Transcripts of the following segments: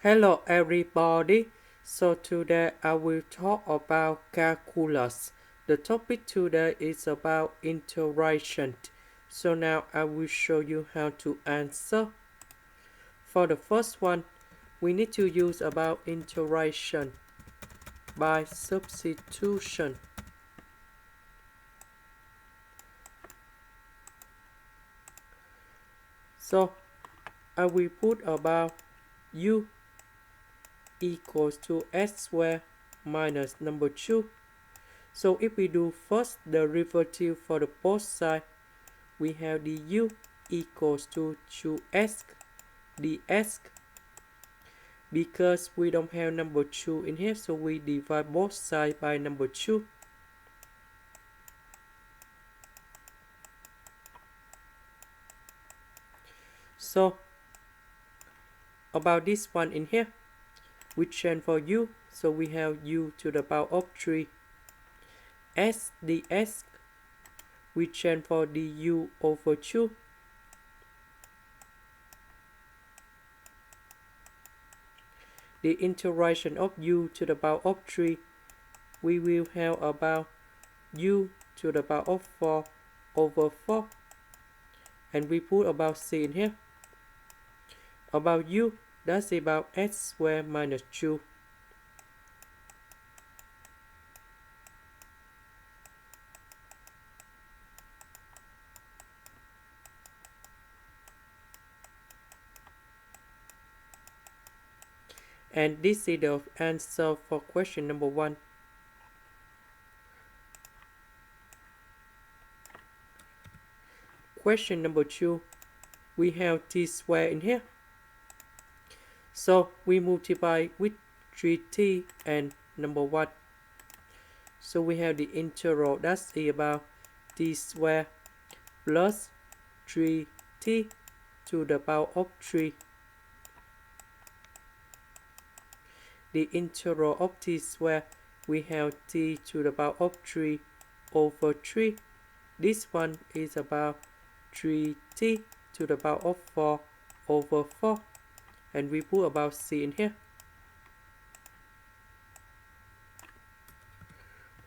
Hello everybody. So today I will talk about calculus. The topic today is about integration. So now I will show you how to answer. For the first one, we need to use about integration by substitution. So I will put about u equals to s squared minus number 2. So if we do first derivative for the both sides, we have du equals to 2s ds. Because we don't have number 2 in here, so we divide both sides by number 2. So about this one in here, we change for u, so we have u to the power of 3 s ds. We change for du over 2. The integration of u to the power of 3, we will have about u to the power of 4 over 4. And we put about c in here. About u, that's about s squared minus 2. And this is the answer for question number 1. Question number 2, we have t squared in here. So we multiply with 3t and number 1. So we have the integral, that's about t squared plus 3t to the power of 3. The integral of t squared, we have t to the power of 3 over 3. This one is about 3t to the power of 4 over 4. And we put about c in here.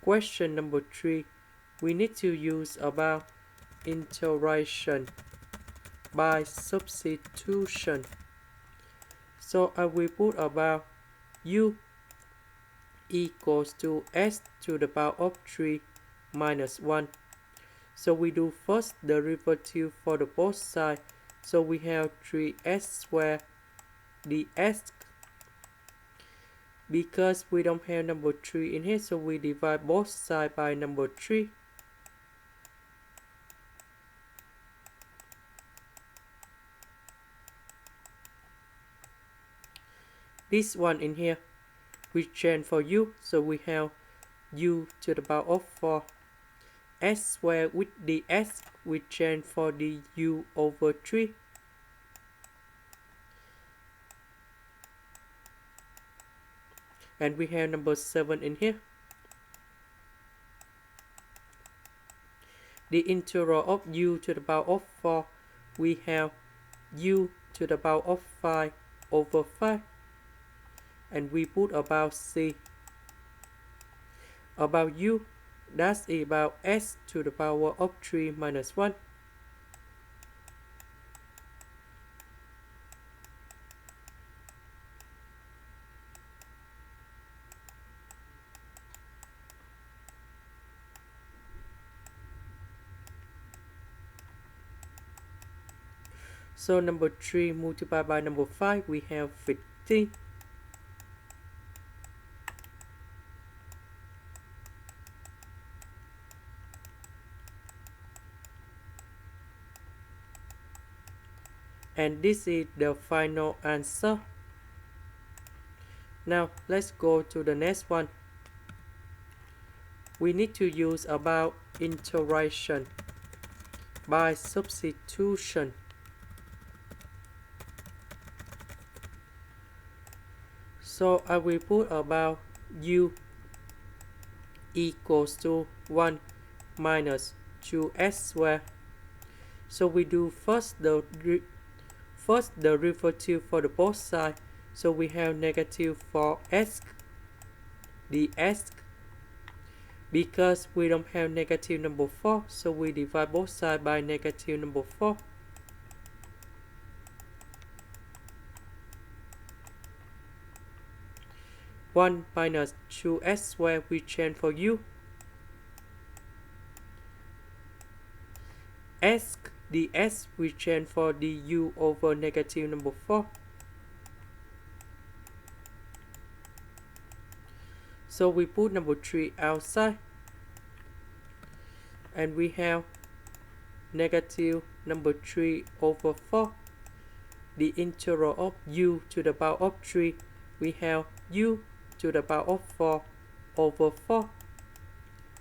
Question number 3, we need to use about integration by substitution. So I will put about u equals to s to the power of 3 minus 1. So we do first derivative for the both sides. So we have 3s squared ds. Because we don't have number 3 in here, so we divide both sides by number 3. This one in here, we change for u, so we have u to the power of 4. S squared with ds, we change for the u over 3. And we have number 7 in here. The integral of u to the power of 4, we have u to the power of 5 over 5. And we put about c. About u, that's about s to the power of 3 minus 1. So number 3 multiplied by number 5, we have 15. And this is the final answer. Now let's go to the next one. We need to use about integration by substitution. So I will put about u equals to 1 minus 2s squared. So we do first the derivative for the both sides. So we have negative 4s ds. Because we don't have negative number 4, so we divide both sides by negative number 4. One minus 2s squared we change for u. S ds we change for du over negative number 4. So we put number 3 outside. And we have negative number 3 over 4. The integral of u to the power of 3, we have u to the power of 4 over 4.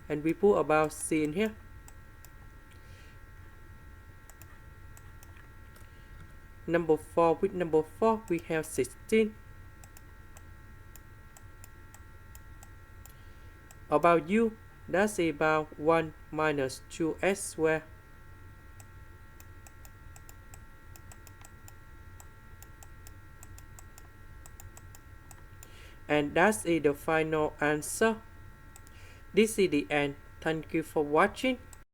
And we put about c in here. Number 4 with number 4, we have 16. About u, that's about 1 minus 2s squared. And that's the final answer. This is the end. Thank you for watching.